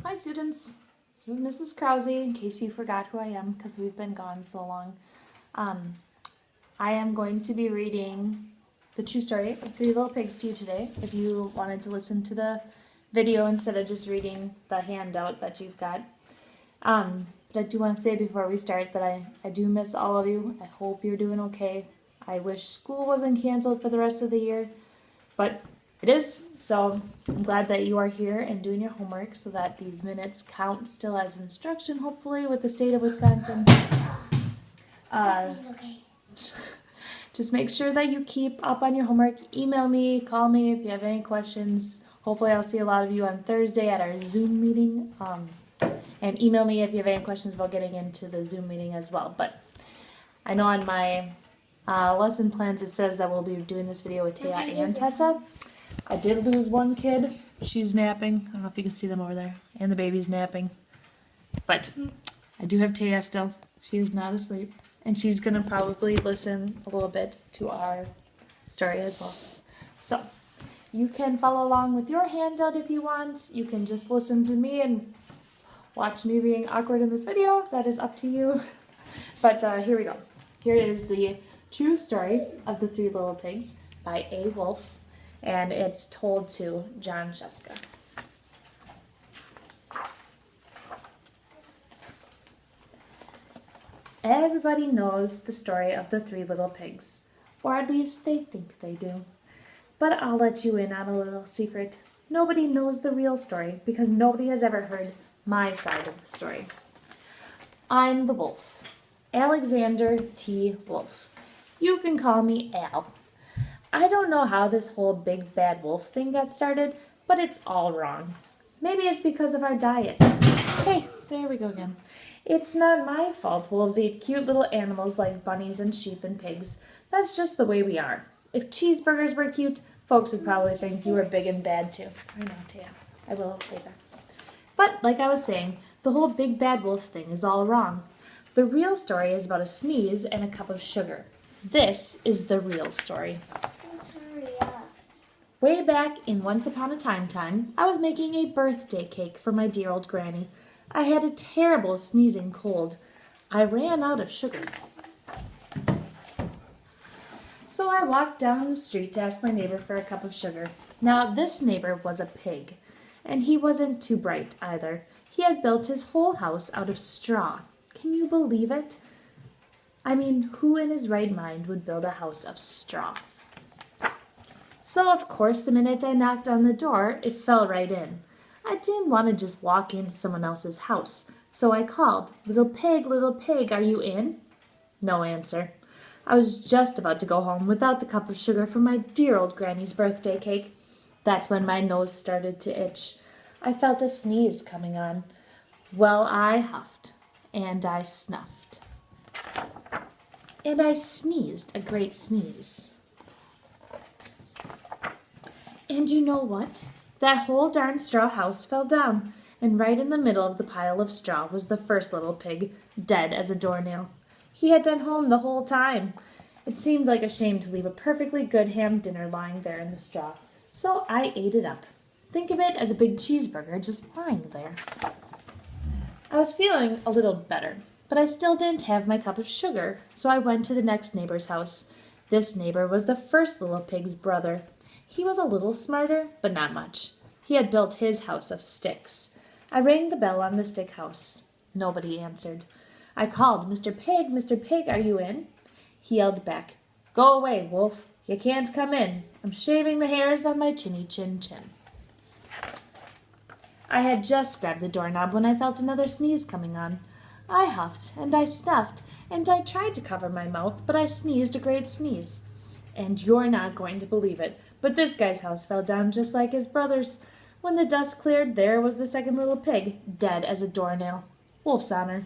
Hi students, this is Mrs. Krause, in case you forgot who I am because we've been gone so long. I am going to be reading the true story of Three Little Pigs to you today. If you wanted to listen to the video instead of just reading the handout that you've got. But I do want to say before we start that I do miss all of you. I hope you're doing okay. I wish school wasn't canceled for the rest of the year, but it is, so I'm glad that you are here and doing your homework so that these minutes count still as instruction, hopefully, with the state of Wisconsin. Just make sure that you keep up on your homework. Email me, call me if you have any questions. Hopefully I'll see a lot of you on Thursday at our Zoom meeting. And email me if you have any questions about getting into the Zoom meeting as well. But I know on my lesson plans it says that we'll be doing this video with Taya and Tessa. I did lose one kid. She's napping. I don't know if you can see them over there. And the baby's napping. But I do have Taya still. She is not asleep. And she's going to probably listen a little bit to our story as well. So you can follow along with your handout if you want. You can just listen to me and watch me being awkward in this video. That is up to you. But here we go. Here is the true story of the Three Little Pigs by A. Wolf. And it's told to John Sheska. Everybody knows the story of the Three Little Pigs, or at least they think they do. But I'll let you in on a little secret. Nobody knows the real story because nobody has ever heard my side of the story. I'm the wolf, Alexander T. Wolf. You can call me Al. I don't know how this whole big bad wolf thing got started, but it's all wrong. Maybe it's because of our diet. Hey, there we go again. It's not my fault wolves eat cute little animals like bunnies and sheep and pigs. That's just the way we are. If cheeseburgers were cute, folks would probably think you were big and bad too. I know, Taya. I will later. But like I was saying, the whole big bad wolf thing is all wrong. The real story is about a sneeze and a cup of sugar. This is the real story. Way back in Once Upon a Time, I was making a birthday cake for my dear old granny. I had a terrible sneezing cold. I ran out of sugar. So I walked down the street to ask my neighbor for a cup of sugar. Now, this neighbor was a pig, and he wasn't too bright either. He had built his whole house out of straw. Can you believe it? I mean, who in his right mind would build a house of straw? So, of course, the minute I knocked on the door, it fell right in. I didn't want to just walk into someone else's house, so I called, little pig, are you in?" No answer. I was just about to go home without the cup of sugar for my dear old granny's birthday cake. That's when my nose started to itch. I felt a sneeze coming on. Well, I huffed, and I snuffed. And I sneezed a great sneeze. And you know what? That whole darn straw house fell down, and right in the middle of the pile of straw was the first little pig, dead as a doornail. He had been home the whole time. It seemed like a shame to leave a perfectly good ham dinner lying there in the straw, so I ate it up. Think of it as a big cheeseburger just lying there. I was feeling a little better, but I still didn't have my cup of sugar, so I went to the next neighbor's house. This neighbor was the first little pig's brother. He was a little smarter, but not much. He had built his house of sticks. I rang the bell on the stick house. Nobody answered. I called, Mr. Pig, are you in?" He yelled back, "Go away, wolf. You can't come in. I'm shaving the hairs on my chinny chin chin." I had just grabbed the doorknob when I felt another sneeze coming on. I huffed, and I snuffed, and I tried to cover my mouth, but I sneezed a great sneeze. And you're not going to believe it, but this guy's house fell down just like his brother's. When the dust cleared, there was the second little pig, dead as a doornail. Wolf's honor.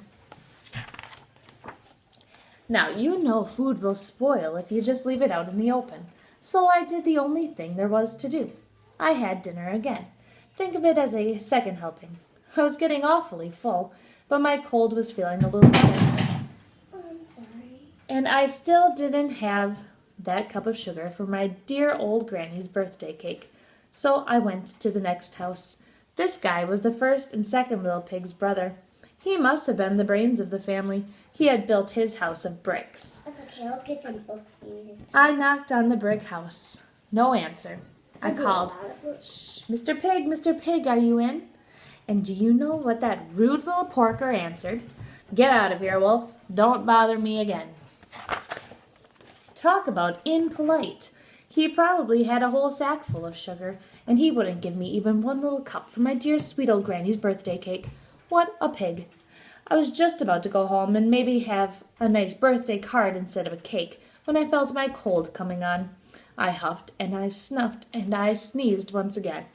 Now, you know food will spoil if you just leave it out in the open, so I did the only thing there was to do. I had dinner again. Think of it as a second helping. I was getting awfully full, but my cold was feeling a little better. I'm sorry. And I still didn't have that cup of sugar for my dear old granny's birthday cake. So I went to the next house. This guy was the first and second little pig's brother. He must have been the brains of the family. He had built his house of bricks. That's okay, I'll get some books for you this time. I knocked on the brick house. No answer. I called, "Shh, Mr. Pig, are you in?" And do you know what that rude little porker answered? "Get out of here, Wolf. Don't bother me again." Talk about impolite. He probably had a whole sack full of sugar, and he wouldn't give me even one little cup for my dear sweet old granny's birthday cake. What a pig. I was just about to go home and maybe have a nice birthday card instead of a cake when I felt my cold coming on. I huffed and I snuffed and I sneezed once again.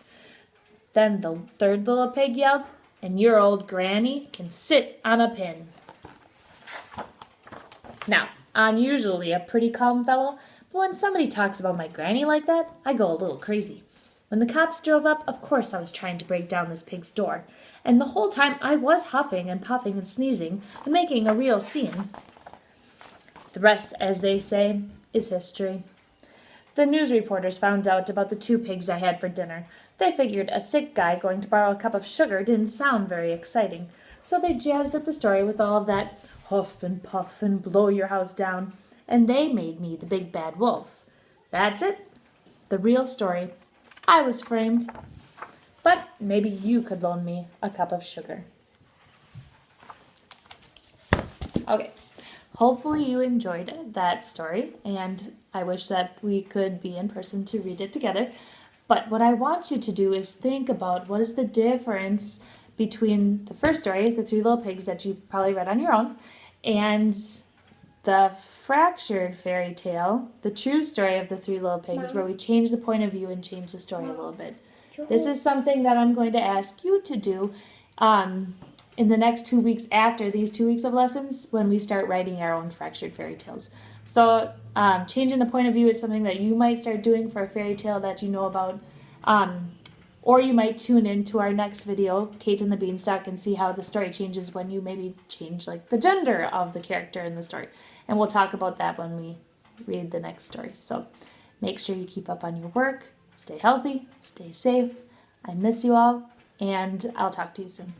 Then the third little pig yelled, "And your old granny can sit on a pin." Now, I'm usually a pretty calm fellow, but when somebody talks about my granny like that, I go a little crazy. When the cops drove up, of course I was trying to break down this pig's door, and the whole time I was huffing and puffing and sneezing and making a real scene. The rest, as they say, is history. The news reporters found out about the 2 pigs I had for dinner. They figured a sick guy going to borrow a cup of sugar didn't sound very exciting, so they jazzed up the story with all of that huff and puff and blow your house down, and they made me the big bad wolf. That's it. The real story. I was framed. But maybe you could loan me a cup of sugar. Okay. Hopefully you enjoyed that story, and I wish that we could be in person to read it together. But what I want you to do is think about what is the difference between the first story, The 3 Little Pigs, that you probably read on your own, and the fractured fairy tale, the true story of the 3 Little Pigs, where we change the point of view and change the story a little bit. This is something that I'm going to ask you to do in the next 2 weeks after these 2 weeks of lessons when we start writing our own fractured fairy tales. So changing the point of view is something that you might start doing for a fairy tale that you know about. Or you might tune in to our next video, Kate and the Beanstalk, and see how the story changes when you maybe change like the gender of the character in the story. And we'll talk about that when we read the next story. So make sure you keep up on your work, stay healthy, stay safe. I miss you all, and I'll talk to you soon.